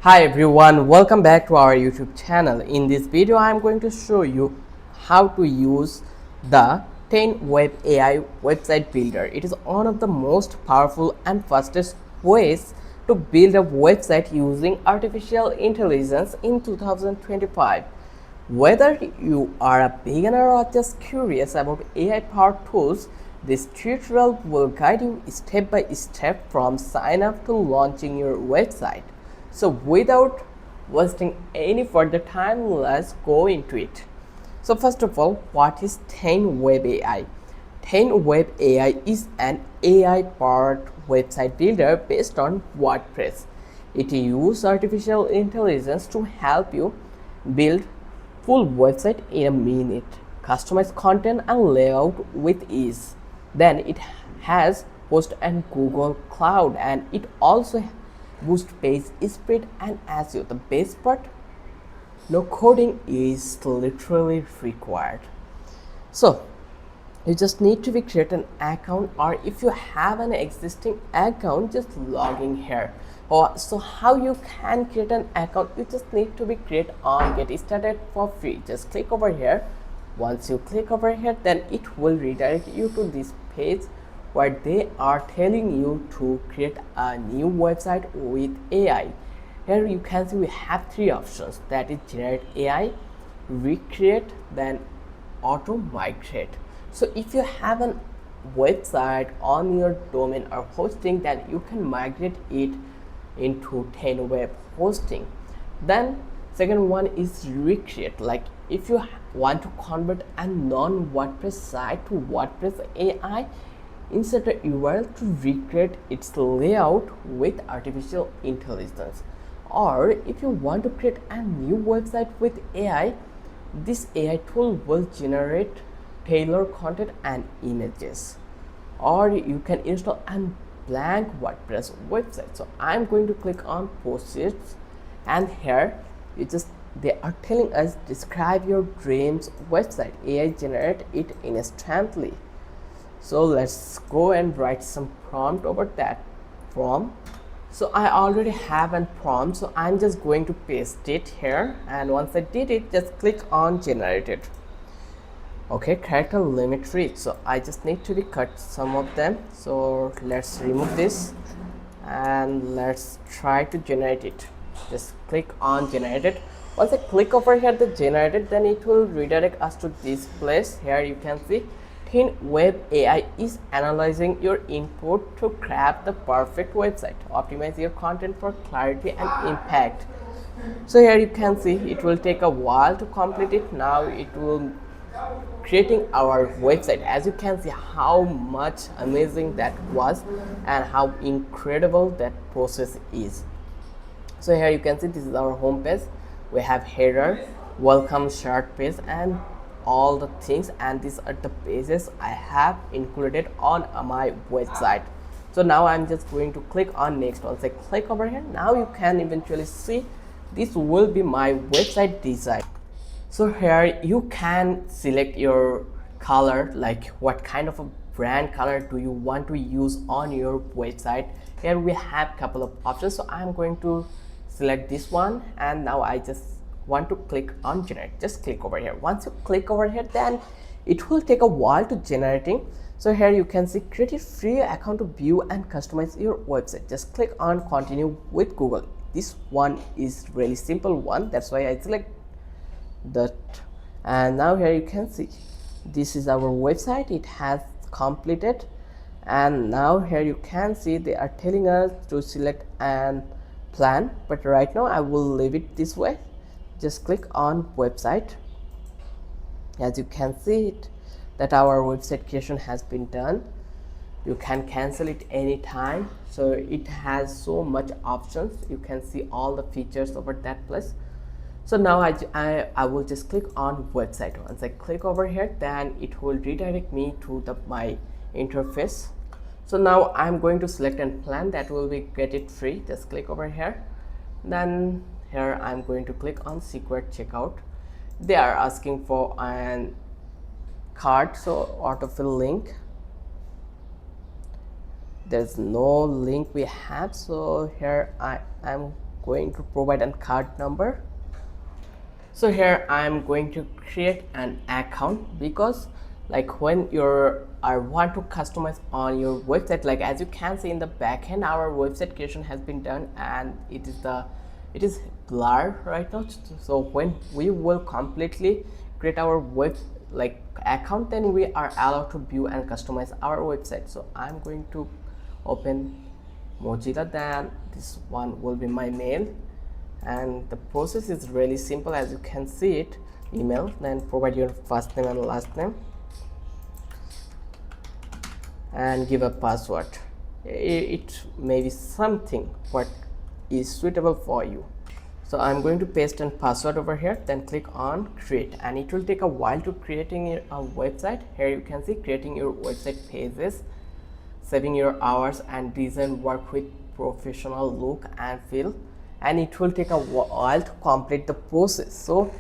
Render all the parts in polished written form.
Hi everyone, welcome back to our YouTube channel. In this video, I am going to show you how to use the 10 Web AI website builder. It is one of the most powerful and fastest ways to build a website using artificial intelligence in 2025. Whether you are a beginner or just curious about AI powered tools, this tutorial will guide you step by step from sign up to launching your website. So without wasting any further time, let's go into it. So first of all, what is 10 Web AI? 10 Web AI is an AI powered website builder based on WordPress. It uses artificial intelligence to help you build full website in a minute, customize content and layout with ease. Then it has host and Google Cloud, and it also boost page speed and SEO. The best part, no coding is literally required. So you just need to be create an account, or if you have an existing account, just log in here. So how you can create an account? You just need to be create on get started for free. Just click over here. Once you click over here, then it will redirect you to this page where they are telling you to create a new website with AI. Here you can see we have three options, that is generate AI, recreate, then auto migrate. So if you have a website on your domain or hosting, then you can migrate it into 10 web hosting. Then second one is recreate, like if you want to convert a non WordPress site to WordPress AI, insert a URL to recreate its layout with artificial intelligence. Or if you want to create a new website with AI, this AI tool will generate tailored content and images. Or you can install a blank WordPress website. So I'm going to click on posts, and here they are telling us describe your dreams website. AI generate it instantly. So let's go and write some prompt over that prompt. So I already have a prompt, so I'm just going to paste it here, and once I did it, just click on generate it. Okay, character limit reach, so I just need to be cut some of them. So let's remove this and let's try to generate it. Just click on generate it. Once I click over here the generated, then it will redirect us to this place. Here you can see 10 Web AI is analyzing your input to craft the perfect website. Optimize your content for clarity and impact. So here you can see it will take a while to complete it. Now it will creating our website. As you can see how much amazing that was and how incredible that process is. So here you can see this is our home page. We have header, welcome, short page, and all the things, and these are the pages I have included on my website. So now I'm just going to click on next. Once I click over here, now you can eventually see this will be my website design. So here you can select your color, like what kind of a brand color do you want to use on your website. Here we have a couple of options, so I'm going to select this one, and now I just want to click on generate. Just click over here. Once you click over here, then it will take a while to generating. So here you can see create a free account to view and customize your website. Just click on continue with Google. This one is really simple one, that's why I select that. And now here you can see this is our website, it has completed. And now here you can see they are telling us to select an plan, but right now I will leave it this way. Just click on website. As you can see it that our website creation has been done. You can cancel it anytime. So it has so much options, you can see all the features over that place. So now I will just click on website. Once I click over here, then it will redirect me to my interface. So now I'm going to select a plan that will be get it free. Just click over here. Then here I'm going to click on secret checkout. They are asking for an card, so autofill link. There's no link we have, so here I'm going to provide a card number. So here I am going to create an account, because like when I want to customize on your website, like as you can see in the backend, our website creation has been done and it is blurred right now. So when we will completely create our web like account, then we are allowed to view and customize our website. So I'm going to open Mozilla, then this one will be my mail, and the process is really simple. As you can see it, email, then provide your first name and last name and give a password. It may be something what is suitable for you. So I'm going to paste a password over here, then click on create, and it will take a while to creating a website. Here you can see creating your website pages, saving your hours and design work with professional look and feel, and it will take a while to complete the process. So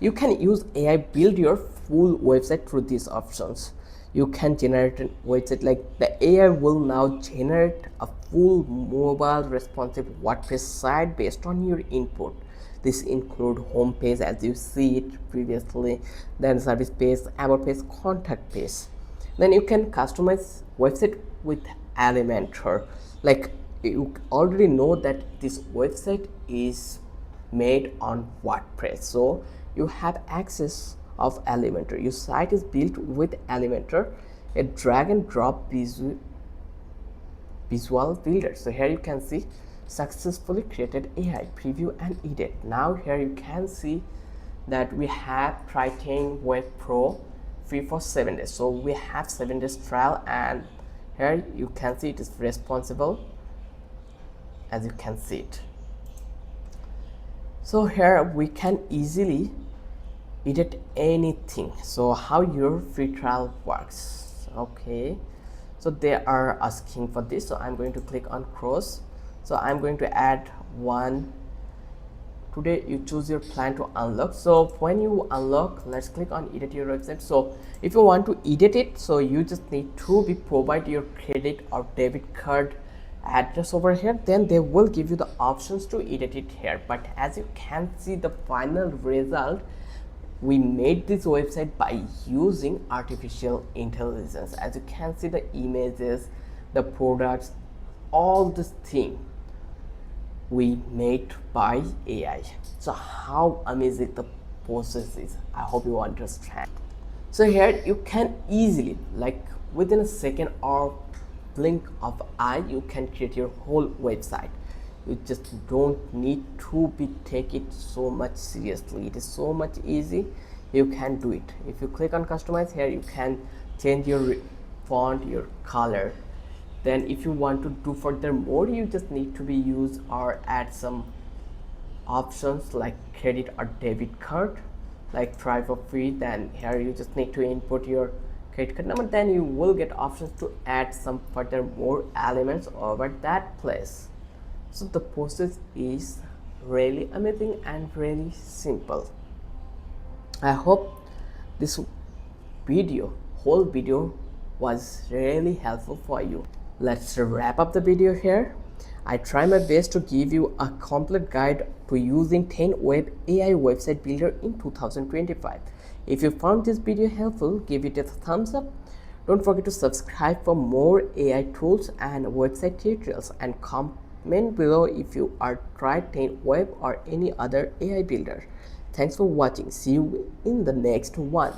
you can use AI build your full website through these options. You can generate a website, like the AI will now generate a full mobile responsive WordPress site based on your input. This include home page as you see it previously, then service page, about page, contact page. Then you can customize website with Elementor. Like you already know that this website is made on WordPress, so you have access of Elementor. Your site is built with Elementor, a drag and drop visual builder. So here you can see successfully created AI preview and edit. Now here you can see that we have Triton Web Pro free for 7 days. So we have 7 days trial, and here you can see it is responsible, as you can see it. So here we can easily edit anything. So how your free trial works. Okay, so they are asking for this, so I'm going to click on cross. So I'm going to add one. Today you choose your plan to unlock. So when you unlock, let's click on edit your website. So if you want to edit it, so you just need to provide your credit or debit card address over here, then they will give you the options to edit it here. But as you can see, the final result, we made this website by using artificial intelligence. As you can see, the images, the products, all this thing we made by AI. So how amazing the process is, I hope you understand. So here you can easily, like within a second or blink of eye, you can create your whole website. You just don't need to take it so much seriously. It is so much easy. You can do it. If you click on customize, here you can change your font, your color. Then if you want to do further more, you just need to use or add some options like credit or debit card, like try for free. Then here you just need to input your credit card number, then you will get options to add some further more elements over that place. So the process is really amazing and really simple. I hope this whole video was really helpful for you. Let's wrap up the video here. I try my best to give you a complete guide to using 10 Web AI website builder in 2025. If you found this video helpful, give it a thumbs up. Don't forget to subscribe for more AI tools and website tutorials, and comment below if you are tried 10 Web or any other AI builder. Thanks for watching. See you in the next one.